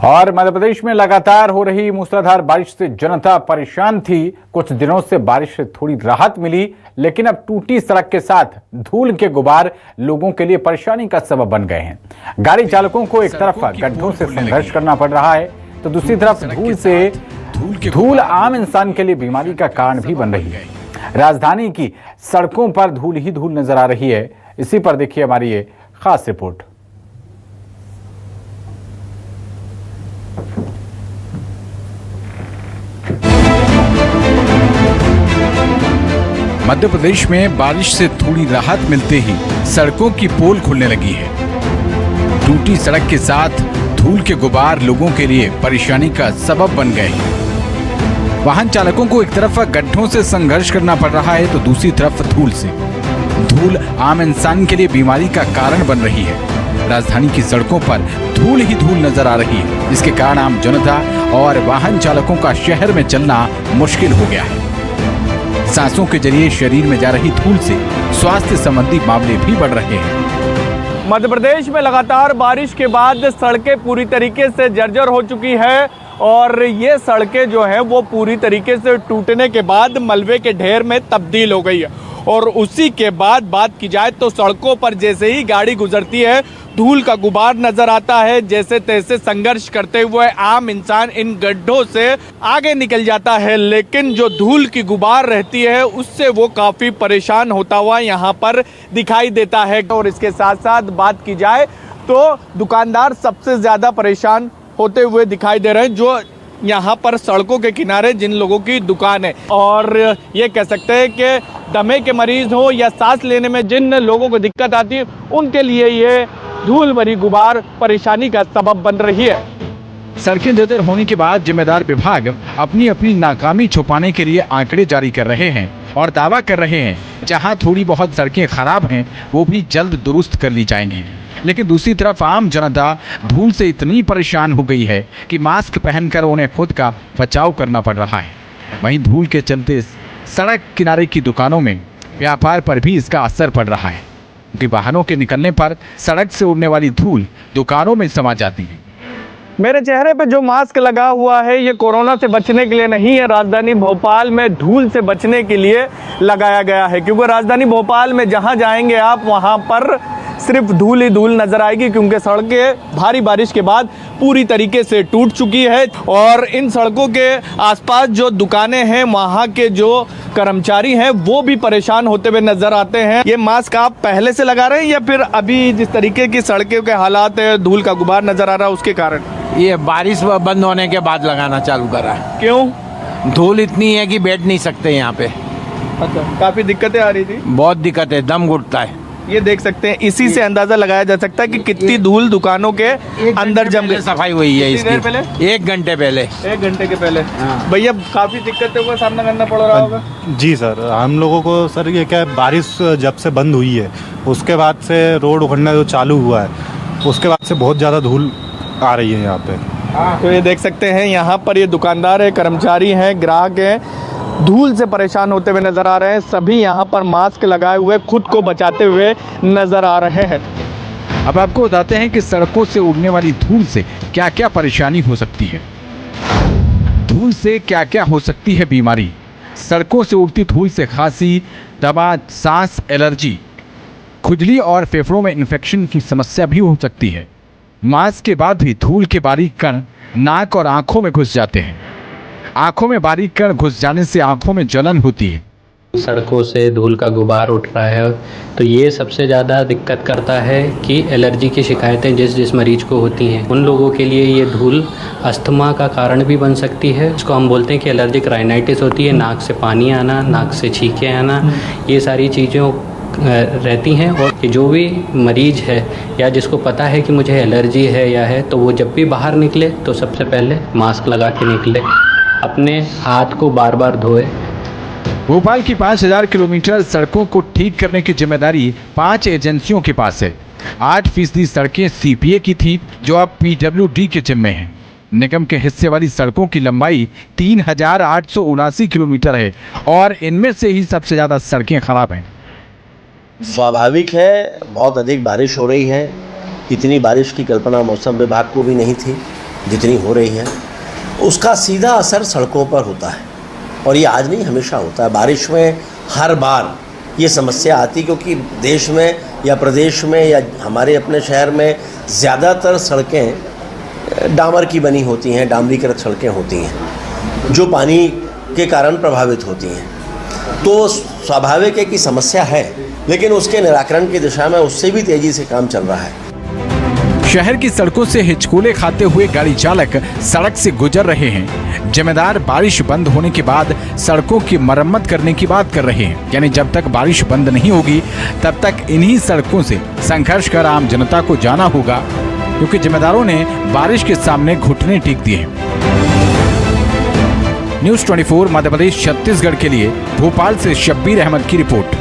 और मध्य प्रदेश में लगातार हो रही मूसलाधार बारिश से जनता परेशान थी। कुछ दिनों से बारिश से थोड़ी राहत मिली, लेकिन अब टूटी सड़क के साथ धूल के गुबार लोगों के लिए परेशानी का सबब बन गए हैं। गाड़ी चालकों को एक तरफ गड्ढों से संघर्ष करना पड़ रहा है, तो दूसरी तरफ धूल आम इंसान के लिए बीमारी का कारण भी बन रही है। राजधानी की सड़कों पर धूल ही धूल नजर आ रही है। इसी पर देखिए हमारी ये खास रिपोर्ट। मध्य प्रदेश में बारिश से थोड़ी राहत मिलते ही सड़कों की पोल खुलने लगी है। टूटी सड़क के साथ धूल के गुबार लोगों के लिए परेशानी का सबब बन गए हैं। वाहन चालकों को एक तरफ गड्ढों से संघर्ष करना पड़ रहा है, तो दूसरी तरफ धूल से। धूल आम इंसान के लिए बीमारी का कारण बन रही है। राजधानी की सड़कों पर धूल ही धूल नजर आ रही है। इसके कारण आम जनता और वाहन चालकों का शहर में चलना मुश्किल हो गया है। सांसों के जरिए शरीर में जा रही धूल से स्वास्थ्य संबंधी मामले भी बढ़ रहे हैं। मध्य प्रदेश में लगातार बारिश के बाद सड़कें पूरी तरीके से जर्जर हो चुकी है और ये सड़कें जो हैं वो पूरी तरीके से टूटने के बाद मलबे के ढेर में तब्दील हो गई है। और उसी के बाद बात की जाए तो सड़कों पर जैसे ही गाड़ी गुजरती है धूल का गुबार नजर आता है। जैसे तैसे संघर्ष करते हुए आम इंसान इन गड्ढों से आगे निकल जाता है, लेकिन जो धूल की गुबार रहती है उससे वो काफ़ी परेशान होता हुआ यहाँ पर दिखाई देता है। और इसके साथ साथ बात की जाए तो दुकानदार सबसे ज़्यादा परेशान होते हुए दिखाई दे रहे हैं, जो यहाँ पर सड़कों के किनारे जिन लोगों की दुकान है। और ये कह सकते हैं कि दमे के मरीज हो या सांस लेने में जिन लोगों को दिक्कत आती है उनके लिए ये धूल भरी गुबार परेशानी का सबब बन रही है। सड़कें जर्जर होने के बाद जिम्मेदार विभाग अपनी अपनी नाकामी छुपाने के लिए आंकड़े जारी कर रहे हैं और दावा कर रहे हैं जहां थोड़ी बहुत सड़कें खराब हैं वो भी जल्द दुरुस्त कर ली जाएंगी। लेकिन दूसरी तरफ आम जनता धूल से इतनी परेशान हो गई है कि मास्क पहनकर उन्हें खुद का बचाव करना पड़ रहा है। वहीं धूल के चलते सड़क किनारे की दुकानों में व्यापार पर भी इसका असर पड़ रहा है, क्योंकि वाहनों के निकलने पर सड़क से उड़ने वाली धूल दुकानों में समा जाती है। मेरे चेहरे पे जो मास्क लगा हुआ है ये कोरोना से बचने के लिए नहीं है, राजधानी भोपाल में धूल से बचने के लिए लगाया गया है। क्योंकि राजधानी भोपाल में जहां जाएंगे आप वहां पर सिर्फ धूल ही धूल नजर आएगी, क्योंकि सड़कें भारी बारिश के बाद पूरी तरीके से टूट चुकी है। और इन सड़कों के आसपास जो दुकानें हैं वहाँ के जो कर्मचारी हैं वो भी परेशान होते हुए नजर आते हैं। ये मास्क आप पहले से लगा रहे हैं या फिर अभी जिस तरीके की सड़कों के हालात है धूल का गुबार नजर आ रहा है उसके कारण? ये बारिश बंद होने के बाद लगाना चालू करा। क्यों? धूल इतनी है कि बैठ नहीं सकते यहाँ पे। अच्छा, काफी दिक्कतें आ रही थी? बहुत दिक्कत है, दम घुटता है। ये देख सकते हैं, इसी से अंदाजा लगाया जा सकता है कि कितनी धूल दुकानों के अंदर जम गई। सफाई हुई है इसकी पहले 1 घंटे पहले। 1 घंटे के पहले भैया काफी दिक्कतों का सामना करना पड़ रहा होगा। जी सर, हम लोगों को सर ये क्या बारिश जब से बंद हुई है उसके बाद से रोड उखड़ना जो चालू हुआ है उसके बाद से बहुत ज़्यादा धूल आ रही है यहाँ पे। तो ये देख सकते हैं यहाँ पर ये दुकानदार है, कर्मचारी हैं, ग्राहक हैं, धूल से परेशान होते हुए नजर आ रहे हैं। सभी यहाँ पर मास्क लगाए हुए खुद को बचाते हुए नजर आ रहे हैं। अब आपको बताते हैं कि सड़कों से उड़ने वाली धूल से क्या क्या परेशानी हो सकती है। धूल से क्या क्या हो सकती है बीमारी। सड़कों से उड़ती धूल से खांसी, दमा, सांस, एलर्जी, खुजली और फेफड़ों में इन्फेक्शन की समस्या भी हो सकती है। मास्क के बाद भी धूल के बारीक कण नाक और आंखों में घुस जाते हैं। आंखों में बारीक कण घुस जाने से आंखों में जलन होती है। सड़कों से धूल का गुबार उठ रहा है तो ये सबसे ज़्यादा दिक्कत करता है कि एलर्जी की शिकायतें जिस मरीज को होती हैं उन लोगों के लिए ये धूल अस्थमा का कारण भी बन सकती है। इसको हम बोलते हैं कि एलर्जिक राइनाइटिस होती है, नाक से पानी आना, नाक से छींकें आना, ये सारी चीज़ें रहती हैं। और जो भी मरीज है या जिसको पता है कि मुझे एलर्जी है या है तो वो जब भी बाहर निकले तो सबसे पहले मास्क लगा के निकले, अपने हाथ को बार बार धोए। भोपाल की 5000 किलोमीटर सड़कों को ठीक करने की जिम्मेदारी 5 एजेंसियों के पास है। 8% सड़कें सीपीए की थी जो अब पीडब्ल्यूडी के जिम्मे हैं। निगम के हिस्से वाली सड़कों की लंबाई 3879 किलोमीटर है और इनमें से ही सबसे ज़्यादा सड़कें खराब हैं। स्वाभाविक है, बहुत अधिक बारिश हो रही है। इतनी बारिश की कल्पना मौसम विभाग को भी नहीं थी। जितनी हो रही है उसका सीधा असर सड़कों पर होता है। और ये आज नहीं, हमेशा होता है। बारिश में हर बार ये समस्या आती, क्योंकि देश में या प्रदेश में या हमारे अपने शहर में ज़्यादातर सड़कें डामर की बनी होती हैं, डामरीकृत सड़कें होती हैं जो पानी के कारण प्रभावित होती हैं। तो स्वाभाविक है कि समस्या है, लेकिन उसके निराकरण की दिशा में उससे भी तेज़ी से काम चल रहा है। शहर की सड़कों से हिचकोले खाते हुए गाड़ी चालक सड़क से गुजर रहे हैं। जिम्मेदार बारिश बंद होने के बाद सड़कों की मरम्मत करने की बात कर रहे हैं, यानी जब तक बारिश बंद नहीं होगी तब तक इन्हीं सड़कों से संघर्ष कर आम जनता को जाना होगा, क्योंकि जिम्मेदारों ने बारिश के सामने घुटने टेक दिए हैं। न्यूज़ 24 मध्य प्रदेश छत्तीसगढ़ के लिए भोपाल से शब्बीर अहमद की रिपोर्ट।